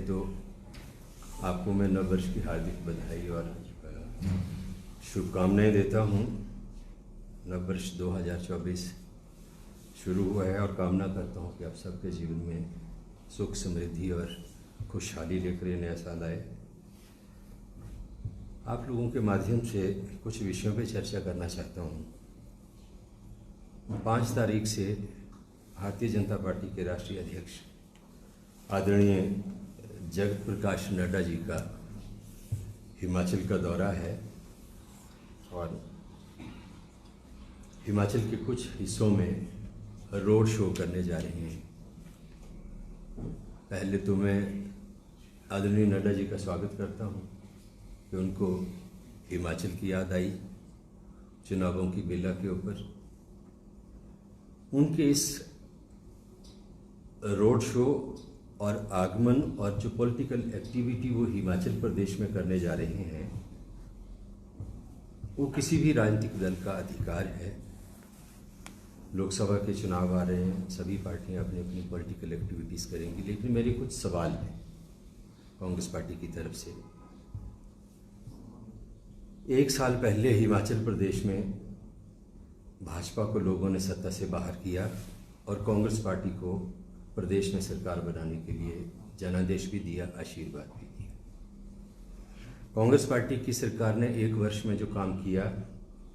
तो आपको मैं नव वर्ष की हार्दिक बधाई और शुभकामनाएं देता हूं। नव वर्ष 2024 शुरू हुआ है और कामना करता हूं कि आप सबके जीवन में सुख समृद्धि और खुशहाली लेकर ये नया साल आए। आप लोगों के माध्यम से कुछ विषयों पर चर्चा करना चाहता हूं। 5 तारीख से भारतीय जनता पार्टी के राष्ट्रीय अध्यक्ष आदरणीय जगत प्रकाश नड्डा जी का हिमाचल का दौरा है और हिमाचल के कुछ हिस्सों में रोड शो करने जा रहे हैं। पहले तो मैं आदरणीय नड्डा जी का स्वागत करता हूं कि उनको हिमाचल की याद आई चुनावों की बेला के ऊपर। उनके इस रोड शो और आगमन और जो पॉलिटिकल एक्टिविटी वो हिमाचल प्रदेश में करने जा रहे हैं, वो किसी भी राजनीतिक दल का अधिकार है। लोकसभा के चुनाव आ रहे हैं, सभी पार्टियां अपनी अपनी पॉलिटिकल एक्टिविटीज़ करेंगी, लेकिन मेरे कुछ सवाल हैं कांग्रेस पार्टी की तरफ से। 1 साल पहले हिमाचल प्रदेश में भाजपा को लोगों ने सत्ता से बाहर किया और कांग्रेस पार्टी को प्रदेश में सरकार बनाने के लिए जनादेश भी दिया, आशीर्वाद भी दिया। कांग्रेस पार्टी की सरकार ने 1 वर्ष में जो काम किया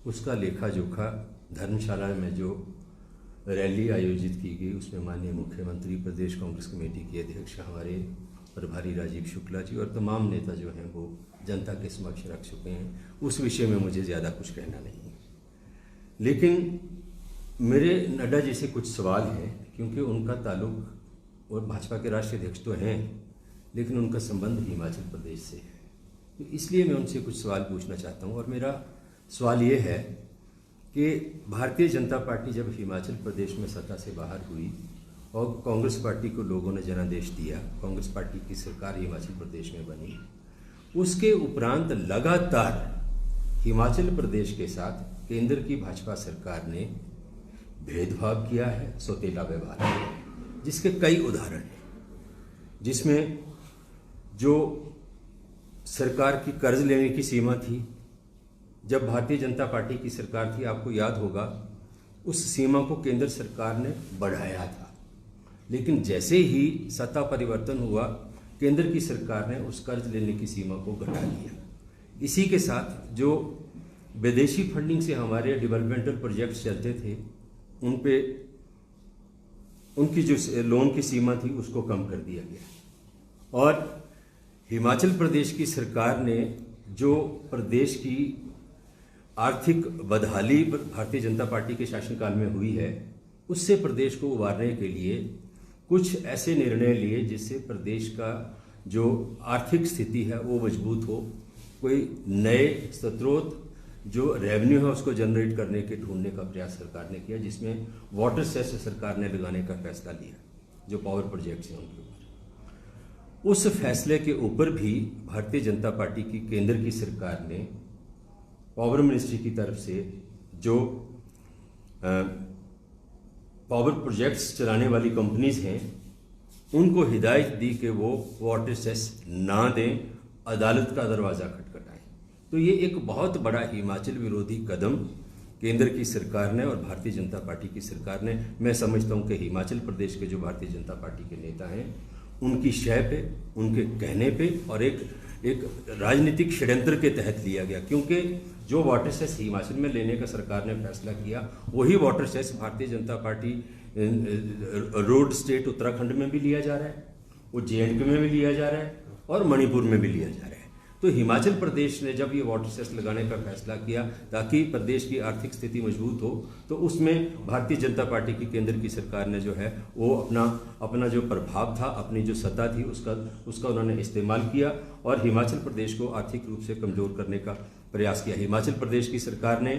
उसका लेखा जोखा धर्मशाला में जो रैली आयोजित की गई उसमें माननीय मुख्यमंत्री, प्रदेश कांग्रेस कमेटी के अध्यक्ष, हमारे प्रभारी राजीव शुक्ला जी और तमाम नेता जो हैं वो जनता के समक्ष रख चुके हैं। उस विषय में मुझे ज़्यादा कुछ कहना नहीं है, लेकिन मेरे नड्डा जी से कुछ सवाल हैं, क्योंकि उनका ताल्लुक और भाजपा के राष्ट्रीय अध्यक्ष तो हैं लेकिन उनका संबंध हिमाचल प्रदेश से है, तो इसलिए मैं उनसे कुछ सवाल पूछना चाहता हूं। और मेरा सवाल ये है कि भारतीय जनता पार्टी जब हिमाचल प्रदेश में सत्ता से बाहर हुई और कांग्रेस पार्टी को लोगों ने जनादेश दिया, कांग्रेस पार्टी की सरकार हिमाचल प्रदेश में बनी, उसके उपरांत लगातार हिमाचल प्रदेश के साथ केंद्र की भाजपा सरकार ने भेदभाव किया है, सौतेला व्यवहार किया है, जिसके कई उदाहरण हैं। जिसमें जो सरकार की कर्ज लेने की सीमा थी, जब भारतीय जनता पार्टी की सरकार थी, आपको याद होगा, उस सीमा को केंद्र सरकार ने बढ़ाया था, लेकिन जैसे ही सत्ता परिवर्तन हुआ केंद्र की सरकार ने उस कर्ज लेने की सीमा को घटा दिया। इसी के साथ जो विदेशी फंडिंग से हमारे डेवलपमेंटल प्रोजेक्ट्स चलते थे, उन पे उनकी जो लोन की सीमा थी उसको कम कर दिया गया। और हिमाचल प्रदेश की सरकार ने जो प्रदेश की आर्थिक बदहाली भारतीय जनता पार्टी के शासनकाल में हुई है, उससे प्रदेश को उबारने के लिए कुछ ऐसे निर्णय लिए जिससे प्रदेश का जो आर्थिक स्थिति है वो मजबूत हो। कोई नए स्रोत जो रेवेन्यू है उसको जनरेट करने के ढूंढने का प्रयास सरकार ने किया, जिसमें वाटर सेस सरकार ने लगाने का फैसला लिया, जो पावर प्रोजेक्ट्स हैं उनके ऊपर। उस फैसले के ऊपर भी भारतीय जनता पार्टी की केंद्र की सरकार ने पावर मिनिस्ट्री की तरफ से जो पावर प्रोजेक्ट्स चलाने वाली कंपनीज हैं उनको हिदायत दी कि वो वाटर सेस ना दें, अदालत का दरवाज़ा खटखटाएं। तो ये एक बहुत बड़ा हिमाचल विरोधी कदम केंद्र की सरकार ने और भारतीय जनता पार्टी की सरकार ने, मैं समझता हूं कि हिमाचल प्रदेश के जो भारतीय जनता पार्टी के नेता हैं उनकी शय पे, उनके कहने पे और एक राजनीतिक षड्यंत्र के तहत लिया गया। क्योंकि जो वाटर सेस हिमाचल में लेने का सरकार ने फैसला किया वही water cess Bharatiya Janata party road state Uttarakhand में भी लिया जा रहा है, वो JNK में भी लिया जा रहा है और मणिपुर में भी लिया जा रहा है। तो हिमाचल प्रदेश ने जब ये वाटर सेस लगाने का फैसला किया ताकि प्रदेश की आर्थिक स्थिति मजबूत हो, तो उसमें भारतीय जनता पार्टी की केंद्र की सरकार ने जो है वो अपना जो प्रभाव था, अपनी जो सत्ता थी उसका उन्होंने इस्तेमाल किया और हिमाचल प्रदेश को आर्थिक रूप से कमज़ोर करने का प्रयास किया। हिमाचल प्रदेश की सरकार ने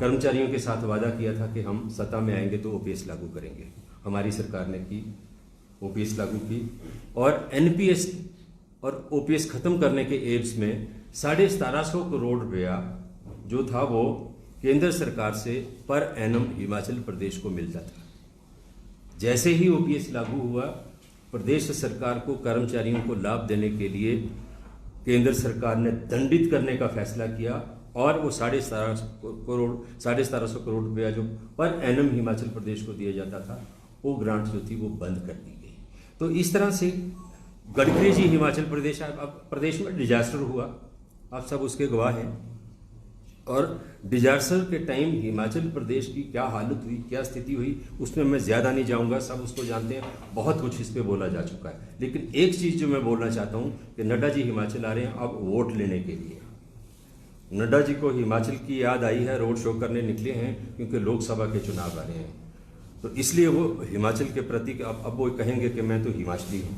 कर्मचारियों के साथ वादा किया था कि हम सत्ता में आएंगे तो OPS लागू करेंगे। हमारी सरकार ने की, OPS लागू की और NPS और OPS खत्म करने के एम्स में 1750 करोड़ रुपया जो था वो केंद्र सरकार से पर एनम हिमाचल प्रदेश को मिलता था। जैसे ही OPS लागू हुआ प्रदेश सरकार को कर्मचारियों को लाभ देने के लिए केंद्र सरकार ने दंडित करने का फैसला किया और वो 1750 करोड़ रुपया जो पर एनम हिमाचल प्रदेश को दिया जाता था, वो ग्रांट जो थी वो बंद कर दी गई। तो इस तरह से गडकरी जी हिमाचल प्रदेश, अब प्रदेश में डिजास्टर हुआ, आप सब उसके गवाह हैं। और डिजास्टर के टाइम हिमाचल प्रदेश की क्या हालत हुई, क्या स्थिति हुई, उसमें मैं ज़्यादा नहीं जाऊंगा, सब उसको जानते हैं, बहुत कुछ इस पर बोला जा चुका है। लेकिन एक चीज़ जो मैं बोलना चाहता हूँ कि नड्डा जी हिमाचल आ रहे हैं अब वोट लेने के लिए। नड्डा जी को हिमाचल की याद आई है, रोड शो करने निकले हैं क्योंकि लोकसभा के चुनाव आ रहे हैं, तो इसलिए वो हिमाचल के प्रति अब वो कहेंगे कि मैं तो हिमाचली हूँ,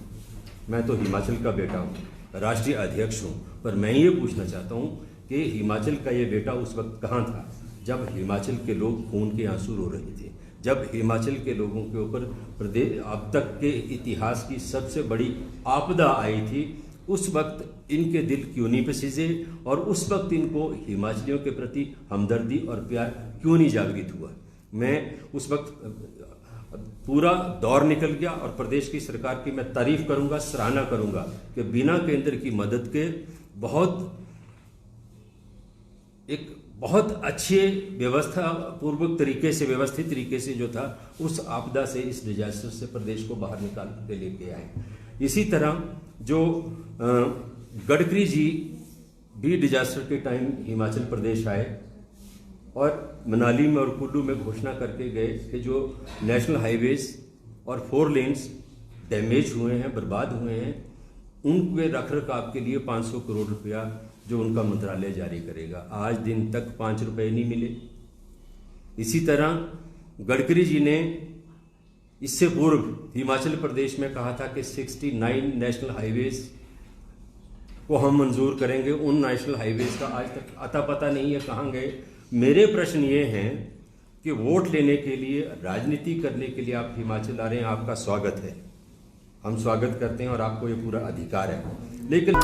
मैं तो हिमाचल का बेटा हूँ, राष्ट्रीय अध्यक्ष हूँ। पर मैं ये पूछना चाहता हूँ कि हिमाचल का ये बेटा उस वक्त कहाँ था जब हिमाचल के लोग खून के आंसू रो रहे थे, जब हिमाचल के लोगों के ऊपर प्रदेश अब तक के इतिहास की सबसे बड़ी आपदा आई थी। उस वक्त इनके दिल क्यों नहीं पसीजे और उस वक्त इनको हिमाचलियों के प्रति हमदर्दी और प्यार क्यों नहीं जागृत हुआ। मैं उस वक्त पूरा दौर निकल गया और प्रदेश की सरकार की मैं तारीफ करूंगा, सराहना करूंगा कि बिना केंद्र की मदद के बहुत अच्छे व्यवस्था पूर्वक तरीके से, व्यवस्थित तरीके से जो था उस आपदा से, इस डिजास्टर से प्रदेश को बाहर निकाल के लेके आए। इसी तरह जो गडकरी जी भी डिजास्टर के टाइम हिमाचल प्रदेश आए और मनाली में और कुल्लू में घोषणा करके गए कि जो नेशनल हाईवेज और 4 लेन्स डैमेज हुए हैं, बर्बाद हुए हैं, उनके रखरखाव के लिए 500 करोड़ रुपया जो उनका मंत्रालय जारी करेगा। आज दिन तक 5 रुपए नहीं मिले। इसी तरह गडकरी जी ने इससे पूर्व हिमाचल प्रदेश में कहा था कि 69 नेशनल हाईवेज को हम मंजूर करेंगे। उन नेशनल हाईवेज का आज तक अता पता नहीं है कहाँ गए। मेरे प्रश्न ये हैं कि वोट लेने के लिए, राजनीति करने के लिए आप हिमाचल आ रहे हैं, आपका स्वागत है, हम स्वागत करते हैं और आपको ये पूरा अधिकार है। लेकिन